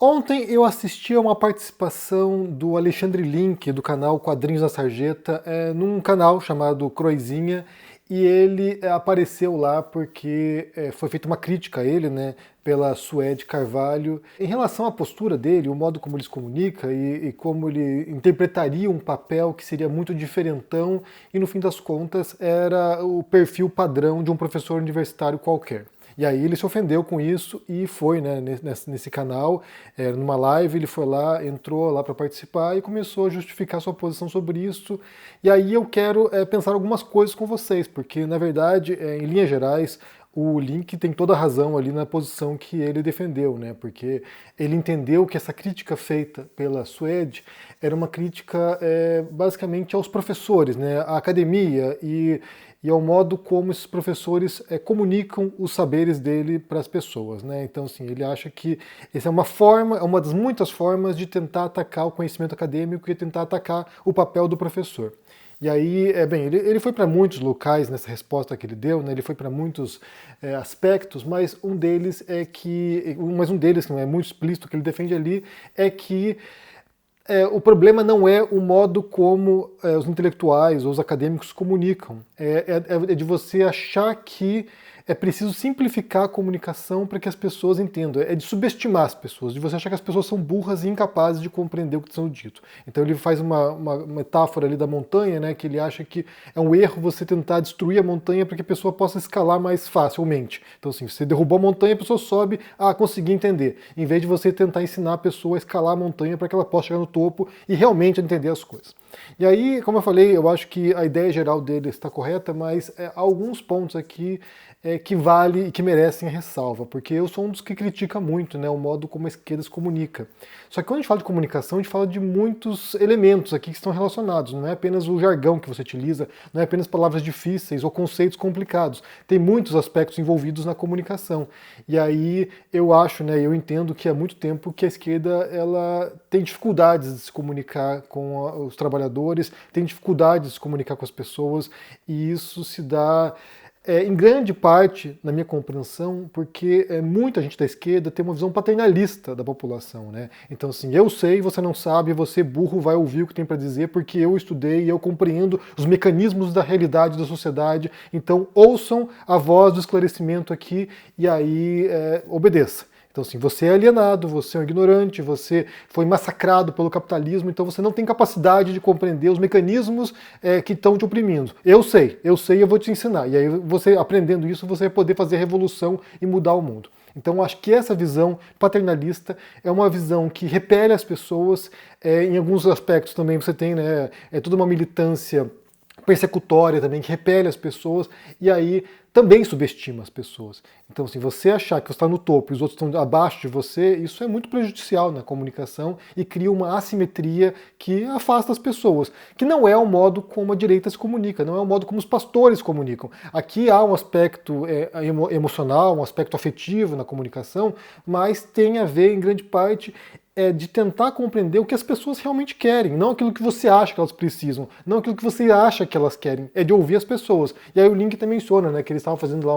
Ontem eu assisti a uma participação do Alexandre Link, do canal Quadrinhos da Sarjeta, num canal chamado Croizinha, e ele apareceu lá porque foi feita uma crítica a ele, né, pela Suede Carvalho, em relação à postura dele, o modo como ele se comunica e como ele interpretaria um papel que seria muito diferentão e, no fim das contas, era o perfil padrão de um professor universitário qualquer. E aí ele se ofendeu com isso e foi, né, nesse canal, numa live, ele foi lá, entrou lá para participar e começou a justificar sua posição sobre isso. E aí eu quero pensar algumas coisas com vocês, porque na verdade, em linhas gerais, o Link tem toda a razão ali na posição que ele defendeu, né? Porque ele entendeu que essa crítica feita pela Suede era uma crítica basicamente aos professores, né? À academia e ao modo como esses professores comunicam os saberes dele para as pessoas, né? Então, assim, ele acha que essa é uma forma, é uma das muitas formas de tentar atacar o conhecimento acadêmico e tentar atacar o papel do professor. E aí, bem, ele foi para muitos locais nessa resposta que ele deu, né? Ele foi para muitos aspectos, mas um deles que não é muito explícito que ele defende ali é que o problema não é o modo como os intelectuais ou os acadêmicos comunicam, é de você achar que é preciso simplificar a comunicação para que as pessoas entendam. É de subestimar as pessoas, de você achar que as pessoas são burras e incapazes de compreender o que está sendo dito. Então ele faz uma metáfora ali da montanha, né, que ele acha que é um erro você tentar destruir a montanha para que a pessoa possa escalar mais facilmente. Então assim, você derrubou a montanha, a pessoa sobe, consegui entender. Em vez de você tentar ensinar a pessoa a escalar a montanha para que ela possa chegar no topo e realmente entender as coisas. E aí, como eu falei, eu acho que a ideia geral dele está correta, mas há alguns pontos aqui que vale e que merecem a ressalva, porque eu sou um dos que critica muito, né, o modo como a esquerda se comunica. Só que quando a gente fala de comunicação, a gente fala de muitos elementos aqui que estão relacionados, não é apenas o jargão que você utiliza, não é apenas palavras difíceis ou conceitos complicados, tem muitos aspectos envolvidos na comunicação. E aí eu acho, né, eu entendo que há muito tempo que a esquerda ela tem dificuldades de se comunicar com os trabalhadores, tem dificuldades de se comunicar com as pessoas, e isso se dá em grande parte, na minha compreensão, porque muita gente da esquerda tem uma visão paternalista da população, né? Então, assim, eu sei, você não sabe, você burro vai ouvir o que tem para dizer porque eu estudei e eu compreendo os mecanismos da realidade da sociedade, então ouçam a voz do esclarecimento aqui e aí obedeça. Então, assim, você é alienado, você é um ignorante, você foi massacrado pelo capitalismo, então você não tem capacidade de compreender os mecanismos que estão te oprimindo. Eu sei e eu vou te ensinar. E aí, você aprendendo isso, você vai poder fazer revolução e mudar o mundo. Então, acho que essa visão paternalista é uma visão que repele as pessoas. Em alguns aspectos também você tem, né, toda uma militância persecutória também, que repele as pessoas, e aí também subestima as pessoas. Então, se você achar que você está no topo e os outros estão abaixo de você, isso é muito prejudicial na comunicação e cria uma assimetria que afasta as pessoas, que não é o modo como a direita se comunica, não é o modo como os pastores comunicam. Aqui há um aspecto emocional, um aspecto afetivo na comunicação, mas tem a ver, em grande parte, de tentar compreender o que as pessoas realmente querem, não aquilo que você acha que elas precisam, não aquilo que você acha que elas querem, é de ouvir as pessoas. E aí o Link também menciona, né, que eles estavam fazendo lá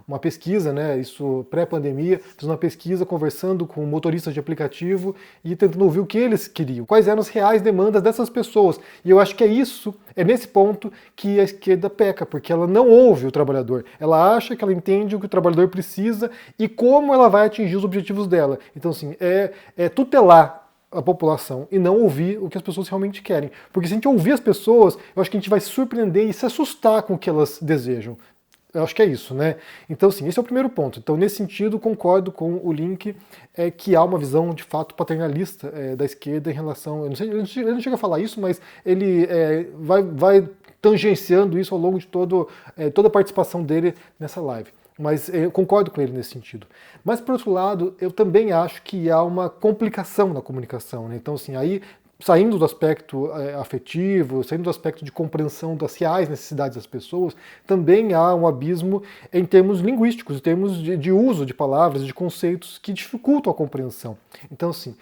uma pesquisa, né, isso pré-pandemia, fazendo uma pesquisa, conversando com motoristas de aplicativo e tentando ouvir o que eles queriam, quais eram as reais demandas dessas pessoas. E eu acho que é nesse ponto que a esquerda peca, porque ela não ouve o trabalhador, ela acha que ela entende o que o trabalhador precisa e como ela vai atingir os objetivos dela. Então, assim, tutelar a população e não ouvir o que as pessoas realmente querem. Porque se a gente ouvir as pessoas, eu acho que a gente vai se surpreender e se assustar com o que elas desejam. Eu acho que é isso, né? Então, sim, esse é o primeiro ponto. Então, nesse sentido, concordo com o Link que há uma visão, de fato, paternalista da esquerda em relação... Ele não chega a falar isso, mas ele vai tangenciando isso ao longo de toda a participação dele nessa live. Mas eu concordo com ele nesse sentido. Mas, por outro lado, eu também acho que há uma complicação na comunicação, né? Então, assim, aí saindo do aspecto afetivo, saindo do aspecto de compreensão das reais necessidades das pessoas, também há um abismo em termos linguísticos, em termos de uso de palavras, de conceitos que dificultam a compreensão. Então, assim,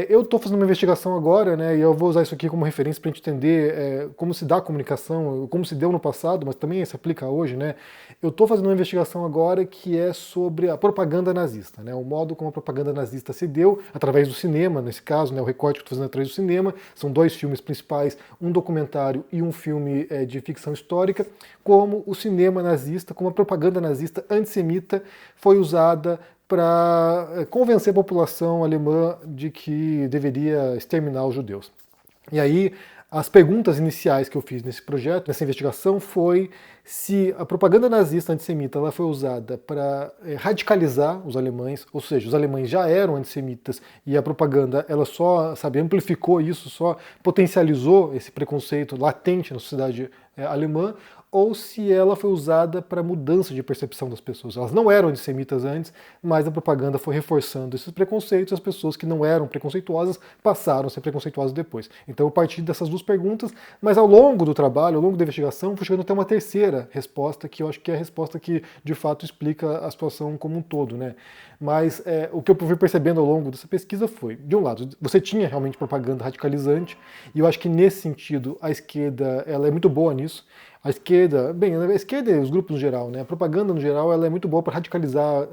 eu estou fazendo uma investigação agora, né, e eu vou usar isso aqui como referência para a gente entender como se dá a comunicação, como se deu no passado, mas também se aplica hoje, né? Eu estou fazendo uma investigação agora que é sobre a propaganda nazista, né, o modo como a propaganda nazista se deu, através do cinema, nesse caso, né, o recorte que eu estou fazendo através do cinema, são 2 filmes principais, um documentário e um filme de ficção histórica, como o cinema nazista, como a propaganda nazista antissemita foi usada para convencer a população alemã de que deveria exterminar os judeus. E aí, as perguntas iniciais que eu fiz nesse projeto, nessa investigação, foi se a propaganda nazista antissemita ela foi usada para radicalizar os alemães, ou seja, os alemães já eram antissemitas e a propaganda ela só, amplificou isso, só potencializou esse preconceito latente na sociedade alemã, ou se ela foi usada para mudança de percepção das pessoas. Elas não eram antissemitas antes, mas a propaganda foi reforçando esses preconceitos, as pessoas que não eram preconceituosas passaram a ser preconceituosas depois. Então eu parti dessas 2 perguntas, mas ao longo do trabalho, ao longo da investigação, fui chegando até uma terceira resposta, que eu acho que é a resposta que de fato explica a situação como um todo, né? Mas o que eu fui percebendo ao longo dessa pesquisa foi, de um lado, você tinha realmente propaganda radicalizante, e eu acho que nesse sentido a esquerda ela é muito boa nisso. A esquerda, bem, a esquerda e os grupos no geral, né? A propaganda no geral ela é muito boa para radicalizar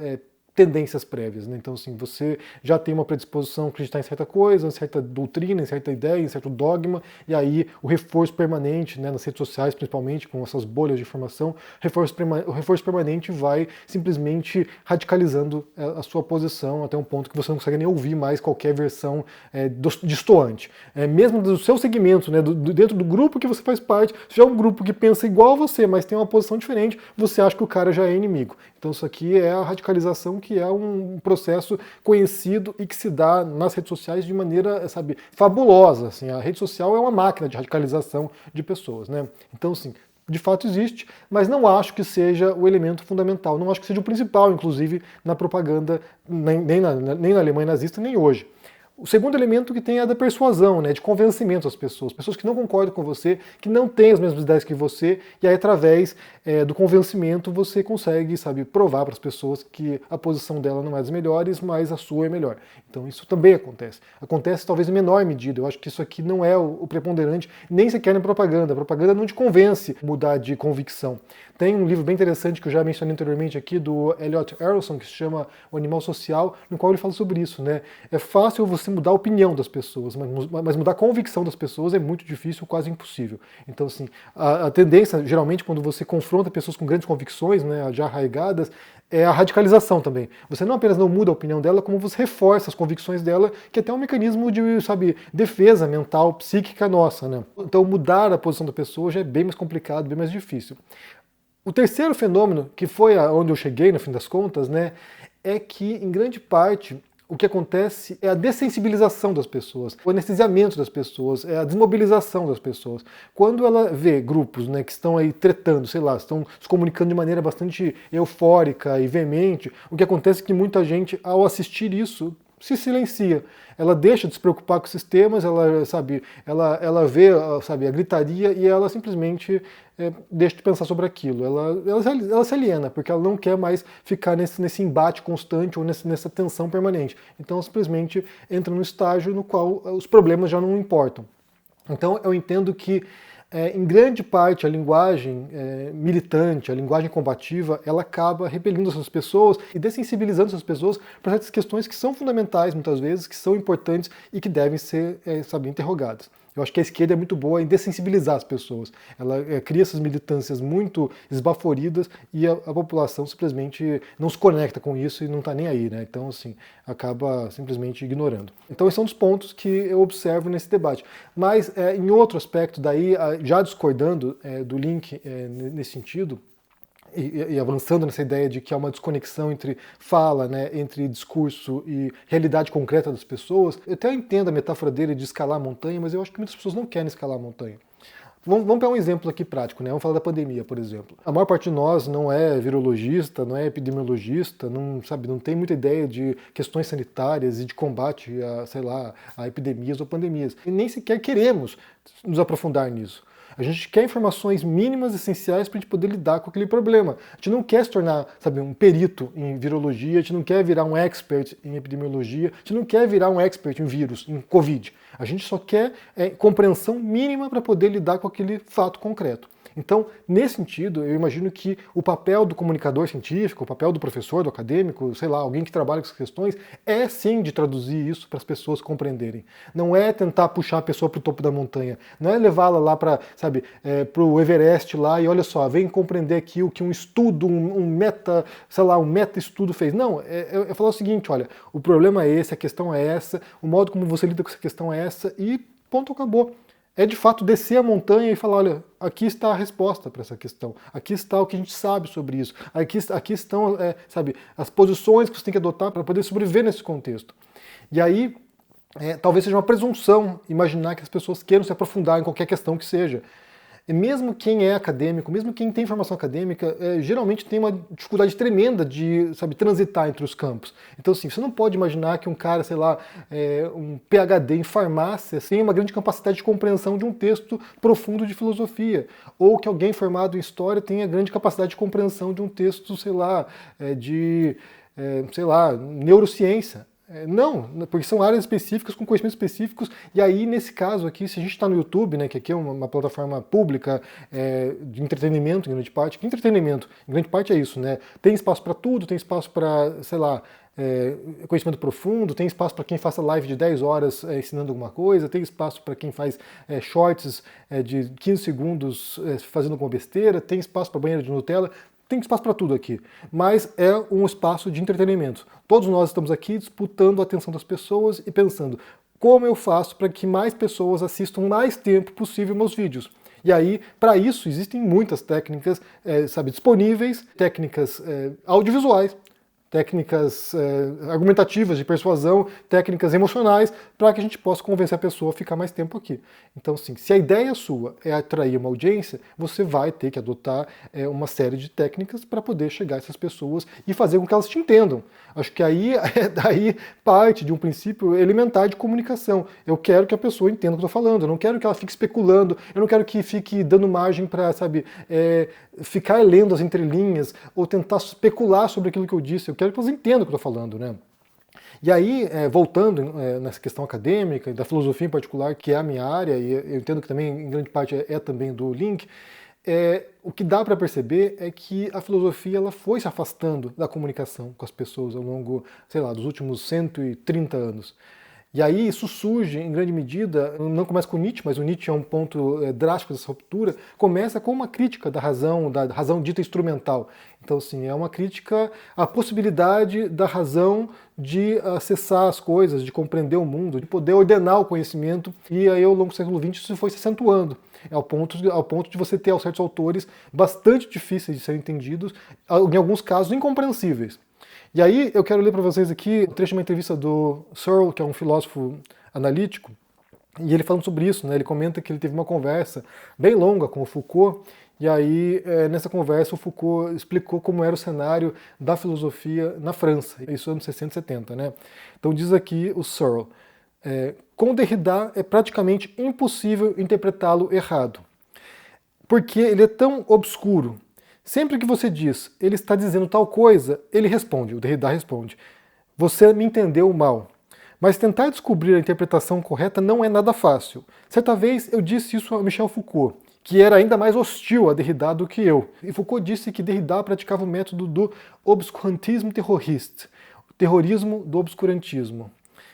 tendências prévias, né? Então, assim, você já tem uma predisposição a acreditar em certa coisa, em certa doutrina, em certa ideia, em certo dogma, e aí o reforço permanente, né, nas redes sociais, principalmente, com essas bolhas de informação, o reforço permanente vai simplesmente radicalizando a sua posição até um ponto que você não consegue nem ouvir mais qualquer versão distoante. Mesmo do seu segmento, né, dentro do grupo que você faz parte, se já é um grupo que pensa igual a você, mas tem uma posição diferente, você acha que o cara já é inimigo. Então isso aqui é a radicalização, que é um processo conhecido e que se dá nas redes sociais de maneira, fabulosa. Assim, a rede social é uma máquina de radicalização de pessoas, né? Então, assim, de fato existe, mas não acho que seja o elemento fundamental, não acho que seja o principal, inclusive, na propaganda, nem na Alemanha nazista, nem hoje. O segundo elemento que tem é a da persuasão, né, de convencimento às pessoas que não concordam com você, que não têm as mesmas ideias que você, e aí através do convencimento você consegue, provar para as pessoas que a posição dela não é das melhores, mas a sua é melhor. Então isso também acontece. Acontece talvez em menor medida, eu acho que isso aqui não é o preponderante, nem sequer na propaganda. A propaganda não te convence a mudar de convicção. Tem um livro bem interessante que eu já mencionei anteriormente aqui, do Elliot Erikson, que se chama O Animal Social, no qual ele fala sobre isso, né? É fácil você mudar a opinião das pessoas, mas mudar a convicção das pessoas é muito difícil, quase impossível. Então, assim, a tendência, geralmente, quando você confronta pessoas com grandes convicções, né, já arraigadas, é a radicalização também. Você não apenas não muda a opinião dela, como você reforça as convicções dela, que é até um mecanismo de, defesa mental, psíquica nossa, né? Então, mudar a posição da pessoa já é bem mais complicado, bem mais difícil. O terceiro fenômeno, que foi onde eu cheguei, no fim das contas, né, é que, em grande parte, o que acontece é a dessensibilização das pessoas, o anestesiamento das pessoas, é a desmobilização das pessoas. Quando ela vê grupos, né, que estão aí tretando, sei lá, estão se comunicando de maneira bastante eufórica e veemente, o que acontece é que muita gente, ao assistir isso, se silencia. Ela deixa de se preocupar com esses temas, ela vê, a gritaria e ela simplesmente deixa de pensar sobre aquilo. Ela se aliena, porque ela não quer mais ficar nesse embate constante ou nessa tensão permanente. Então ela simplesmente entra num estágio no qual os problemas já não importam. Então eu entendo que em grande parte a linguagem militante, a linguagem combativa, ela acaba repelindo essas pessoas e dessensibilizando essas pessoas para certas questões que são fundamentais muitas vezes, que são importantes e que devem ser, interrogadas. Eu acho que a esquerda é muito boa em dessensibilizar as pessoas. Ela cria essas militâncias muito esbaforidas e a população simplesmente não se conecta com isso e não está nem aí, né? Então, assim, acaba simplesmente ignorando. Então, esse é um dos pontos que eu observo nesse debate. Mas, em outro aspecto, daí, já discordando do Link nesse sentido, e avançando nessa ideia de que há uma desconexão entre fala, né, entre discurso e realidade concreta das pessoas, eu até entendo a metáfora dele de escalar a montanha, mas eu acho que muitas pessoas não querem escalar a montanha. Vamos pegar um exemplo aqui prático, né? Vamos falar da pandemia, por exemplo. A maior parte de nós não é virologista, não é epidemiologista, não sabe, não tem muita ideia de questões sanitárias e de combate a, sei lá, a epidemias ou pandemias. E nem sequer queremos nos aprofundar nisso. A gente quer informações mínimas, essenciais, para a gente poder lidar com aquele problema. A gente não quer se tornar, sabe, um perito em virologia, a gente não quer virar um expert em epidemiologia, a gente não quer virar um expert em vírus, em Covid. A gente só quer compreensão mínima para poder lidar com aquele fato concreto. Então, nesse sentido, eu imagino que o papel do comunicador científico, o papel do professor, do acadêmico, sei lá, alguém que trabalha com essas questões, é sim de traduzir isso para as pessoas compreenderem. Não é tentar puxar a pessoa para o topo da montanha, não é levá-la lá para, sabe, para o Everest lá e olha só, vem compreender aqui o que um estudo, um meta-estudo fez. Não, é falar o seguinte, olha, o problema é esse, a questão é essa, o modo como você lida com essa questão é essa e ponto, acabou. É de fato descer a montanha e falar, olha, aqui está a resposta para essa questão, aqui está o que a gente sabe sobre isso, aqui estão, sabe, as posições que você tem que adotar para poder sobreviver nesse contexto. E aí, talvez seja uma presunção imaginar que as pessoas queiram se aprofundar em qualquer questão que seja. E mesmo quem é acadêmico, mesmo quem tem formação acadêmica, geralmente tem uma dificuldade tremenda de, sabe, transitar entre os campos. Então, assim, você não pode imaginar que um cara, sei lá, um PhD em farmácia, tenha uma grande capacidade de compreensão de um texto profundo de filosofia. Ou que alguém formado em história tenha grande capacidade de compreensão de um texto, sei lá, neurociência. Não, porque são áreas específicas, com conhecimentos específicos, e aí, nesse caso aqui, se a gente está no YouTube, né, que aqui é uma plataforma pública de entretenimento, em grande parte, que entretenimento, em grande parte é isso, né? Tem espaço para tudo, tem espaço para, sei lá, conhecimento profundo, tem espaço para quem faça live de 10 horas ensinando alguma coisa, tem espaço para quem faz shorts de 15 segundos fazendo alguma besteira, tem espaço para banheiro de Nutella, tem espaço para tudo aqui, mas é um espaço de entretenimento. Todos nós estamos aqui disputando a atenção das pessoas e pensando como eu faço para que mais pessoas assistam mais tempo possível meus vídeos. E aí, para isso, existem muitas técnicas disponíveis, técnicas audiovisuais, técnicas argumentativas de persuasão, técnicas emocionais, para que a gente possa convencer a pessoa a ficar mais tempo aqui. Então, sim, se a ideia sua é atrair uma audiência, você vai ter que adotar uma série de técnicas para poder chegar a essas pessoas e fazer com que elas te entendam. Acho que aí daí parte de um princípio elementar de comunicação. Eu quero que a pessoa entenda o que eu estou falando, eu não quero que ela fique especulando, eu não quero que fique dando margem para, sabe, ficar lendo as entrelinhas ou tentar especular sobre aquilo que eu disse. Eu quero que elas entendam o que eu estou falando, né? E aí, voltando nessa questão acadêmica, da filosofia em particular, que é a minha área, e eu entendo que também, em grande parte, é também do Link, o que dá para perceber é que a filosofia ela foi se afastando da comunicação com as pessoas ao longo, sei lá, dos últimos 130 anos. E aí isso surge, em grande medida, não começa com Nietzsche, mas o Nietzsche é um ponto drástico dessa ruptura, começa com uma crítica da razão dita instrumental. Então, assim, é uma crítica à possibilidade da razão de acessar as coisas, de compreender o mundo, de poder ordenar o conhecimento, e aí ao longo do século XX isso foi se acentuando, ao ponto de você ter certos autores bastante difíceis de serem entendidos, em alguns casos incompreensíveis. E aí eu quero ler para vocês aqui um trecho de uma entrevista do Searle, que é um filósofo analítico, e ele falando sobre isso, né? Ele comenta que ele teve uma conversa bem longa com o Foucault, e aí nessa conversa o Foucault explicou como era o cenário da filosofia na França, isso anos 60 e 70, né? Então diz aqui o Searle, com Derrida é praticamente impossível interpretá-lo errado, porque ele é tão obscuro. Sempre que você diz, ele está dizendo tal coisa, ele responde, o Derrida responde, você me entendeu mal. Mas tentar descobrir a interpretação correta não é nada fácil. Certa vez eu disse isso a Michel Foucault, que era ainda mais hostil a Derrida do que eu. E Foucault disse que Derrida praticava o método do obscurantisme terroriste, o terrorismo do obscurantismo.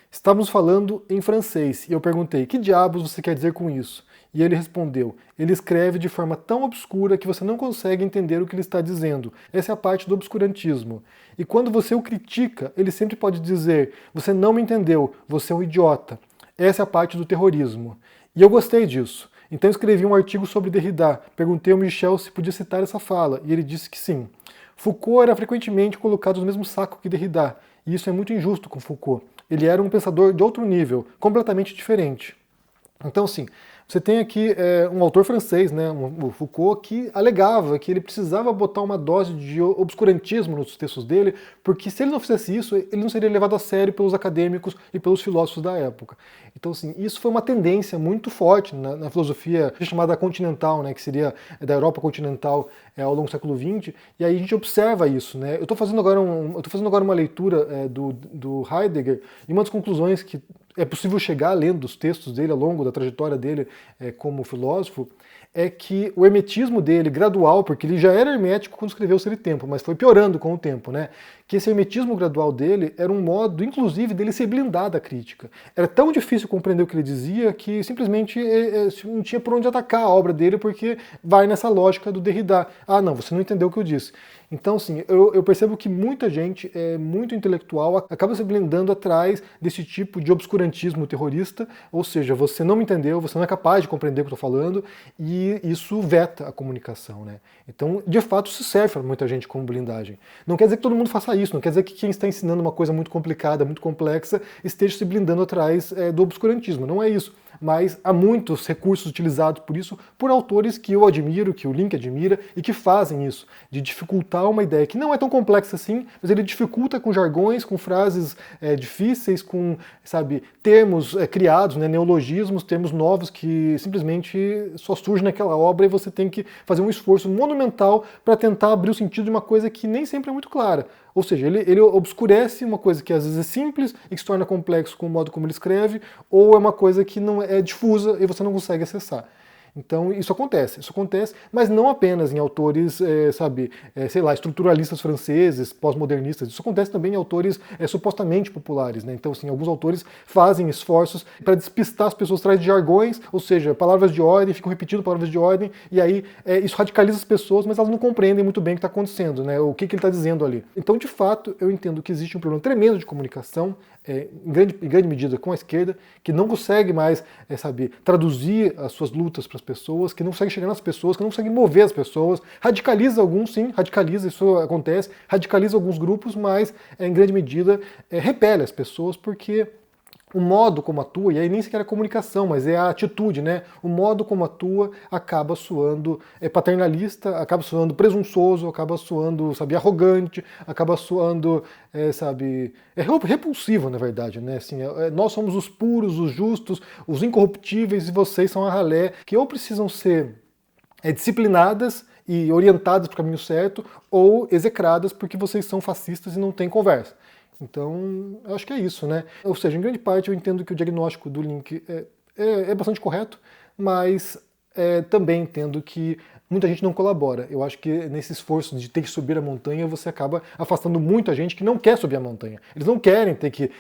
Estávamos falando em francês e eu perguntei, que diabos você quer dizer com isso? E ele respondeu, ele escreve de forma tão obscura que você não consegue entender o que ele está dizendo. Essa é a parte do obscurantismo. E quando você o critica, ele sempre pode dizer, você não me entendeu, você é um idiota. Essa é a parte do terrorismo. E eu gostei disso. Então eu escrevi um artigo sobre Derrida. Perguntei ao Michel se podia citar essa fala, e ele disse que sim. Foucault era frequentemente colocado no mesmo saco que Derrida, e isso é muito injusto com Foucault. Ele era um pensador de outro nível, completamente diferente. Então, assim, você tem aqui um autor francês, né, o Foucault, que alegava que ele precisava botar uma dose de obscurantismo nos textos dele, porque se ele não fizesse isso, ele não seria levado a sério pelos acadêmicos e pelos filósofos da época. Então, assim, isso foi uma tendência muito forte na filosofia chamada continental, né, que seria da Europa continental ao longo do século XX, e aí a gente observa isso, né. Eu estou fazendo agora uma leitura do Heidegger, e uma das conclusões que é possível chegar lendo os textos dele ao longo da trajetória dele como filósofo, é que o hermetismo dele, gradual, porque ele já era hermético quando escreveu o Ser e Tempo, mas foi piorando com o tempo, né? Que esse hermetismo gradual dele era um modo, inclusive, dele se blindar da crítica. Era tão difícil compreender o que ele dizia que simplesmente não tinha por onde atacar a obra dele, porque vai nessa lógica do Derrida. Ah, não, você não entendeu o que eu disse. Então, assim, eu percebo que muita gente muito intelectual acaba se blindando atrás desse tipo de obscurantismo terrorista, ou seja, você não me entendeu, você não é capaz de compreender o que eu estou falando, e isso veta a comunicação, né? Então, de fato, isso serve para muita gente como blindagem. Não quer dizer que todo mundo faça isso, não quer dizer que quem está ensinando uma coisa muito complicada, muito complexa, esteja se blindando atrás do obscurantismo, não é isso. Mas há muitos recursos utilizados por isso por autores que eu admiro, que o Link admira e que fazem isso, de dificultar uma ideia que não é tão complexa assim, mas ele dificulta com jargões, com frases difíceis, com, sabe, termos criados, né, neologismos, termos novos que simplesmente só surgem naquela obra e você tem que fazer um esforço monumental para tentar abrir o sentido de uma coisa que nem sempre é muito clara. Ou seja, ele obscurece uma coisa que às vezes é simples e que se torna complexo com o modo como ele escreve, ou é uma coisa que não é difusa e você não consegue acessar. Então isso acontece, mas não apenas em autores, sei lá, estruturalistas franceses, pós-modernistas, isso acontece também em autores supostamente populares, né? Então, assim, alguns autores fazem esforços para despistar as pessoas atrás de jargões, ou seja, palavras de ordem, ficam repetindo palavras de ordem, e aí isso radicaliza as pessoas, mas elas não compreendem muito bem o que está acontecendo, né? O que ele está dizendo ali. Então, de fato, eu entendo que existe um problema tremendo de comunicação, em grande medida com a esquerda, que não consegue mais, traduzir as suas lutas para as pessoas, que não consegue chegar nas pessoas, que não consegue mover as pessoas, radicaliza alguns, sim, radicaliza, isso acontece, radicaliza alguns grupos, mas em grande medida repele as pessoas, porque o modo como atua, e aí nem sequer é a comunicação, mas é a atitude, né? O modo como atua acaba soando paternalista, acaba soando presunçoso, acaba soando, arrogante, acaba soando, repulsivo, na verdade, né? Assim, nós somos os puros, os justos, os incorruptíveis, e vocês são a ralé, que ou precisam ser disciplinadas e orientadas para o caminho certo, ou execradas porque vocês são fascistas e não tem conversa. Então, eu acho que é isso, né? Ou seja, em grande parte eu entendo que o diagnóstico do Link é bastante correto, mas também entendo que muita gente não colabora. Eu acho que nesse esforço de ter que subir a montanha, você acaba afastando muita gente que não quer subir a montanha. Eles não querem ter que,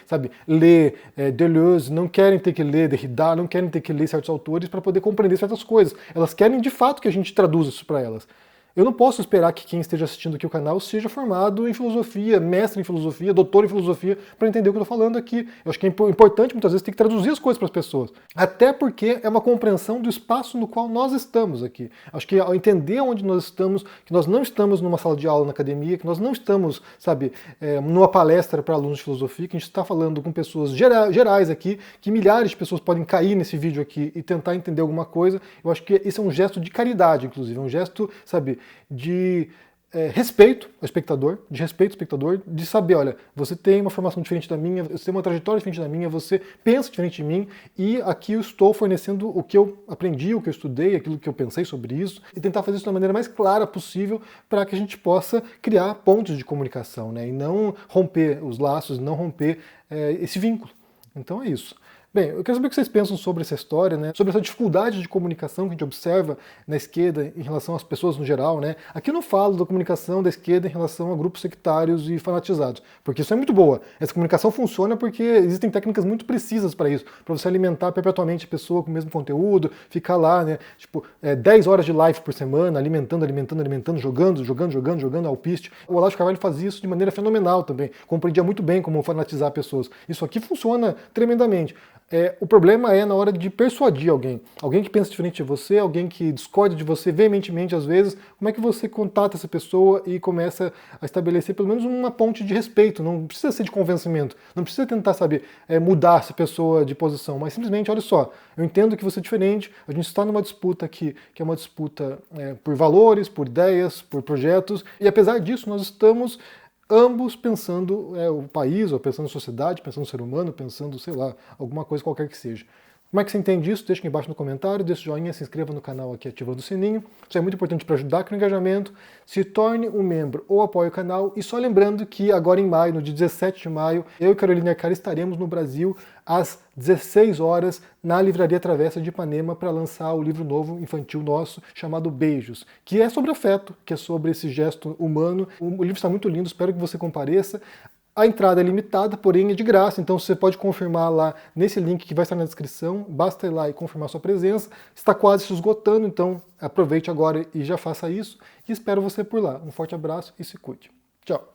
ler Deleuze, não querem ter que ler Derrida, não querem ter que ler certos autores para poder compreender certas coisas. Elas querem, de fato, que a gente traduza isso para elas. Eu não posso esperar que quem esteja assistindo aqui o canal seja formado em filosofia, mestre em filosofia, doutor em filosofia, para entender o que eu estou falando aqui. Eu acho que é importante, muitas vezes, ter que traduzir as coisas para as pessoas. Até porque é uma compreensão do espaço no qual nós estamos aqui. Acho que ao entender onde nós estamos, que nós não estamos numa sala de aula na academia, que nós não estamos, numa palestra para alunos de filosofia, que a gente está falando com pessoas gerais aqui, que milhares de pessoas podem cair nesse vídeo aqui e tentar entender alguma coisa. Eu acho que esse é um gesto de caridade, inclusive, um gesto, de respeito ao espectador, de saber, olha, você tem uma formação diferente da minha, você tem uma trajetória diferente da minha, você pensa diferente de mim, e aqui eu estou fornecendo o que eu aprendi, o que eu estudei, aquilo que eu pensei sobre isso, e tentar fazer isso da maneira mais clara possível para que a gente possa criar pontos de comunicação, né, e não romper os laços, não romper esse vínculo. Então é isso. Bem, eu quero saber o que vocês pensam sobre essa história, né? Sobre essa dificuldade de comunicação que a gente observa na esquerda em relação às pessoas no geral, né? Aqui eu não falo da comunicação da esquerda em relação a grupos sectários e fanatizados, porque isso é muito boa. Essa comunicação funciona porque existem técnicas muito precisas para isso, para você alimentar perpetuamente a pessoa com o mesmo conteúdo, ficar lá, né? 10 horas de live por semana, alimentando, jogando alpiste. O Olavo de Carvalho fazia isso de maneira fenomenal também, compreendia muito bem como fanatizar pessoas. Isso aqui funciona tremendamente. O problema é na hora de persuadir alguém. Alguém que pensa diferente de você, alguém que discorda de você veementemente às vezes. Como é que você contata essa pessoa e começa a estabelecer pelo menos uma ponte de respeito? Não precisa ser de convencimento, não precisa tentar, sabe, mudar essa pessoa de posição, mas simplesmente, olha só, eu entendo que você é diferente, a gente está numa disputa aqui, que é uma disputa por valores, por ideias, por projetos, e apesar disso nós estamos ambos pensando o país, ou pensando a sociedade, pensando o ser humano, pensando, sei lá, alguma coisa qualquer que seja. Como é que você entende isso? Deixa aqui embaixo no comentário, deixa o joinha, se inscreva no canal aqui ativando o sininho. Isso é muito importante para ajudar aqui no engajamento. Se torne um membro ou apoie o canal. E só lembrando que agora em maio, no dia 17 de maio, eu e Carolina Ercara estaremos no Brasil às 16 horas na Livraria Travessa de Ipanema para lançar o livro novo infantil nosso chamado Beijos, que é sobre afeto, que é sobre esse gesto humano. O livro está muito lindo, espero que você compareça. A entrada é limitada, porém é de graça, então você pode confirmar lá nesse link que vai estar na descrição, basta ir lá e confirmar sua presença. Está quase se esgotando, então aproveite agora e já faça isso. E espero você por lá. Um forte abraço e se cuide. Tchau!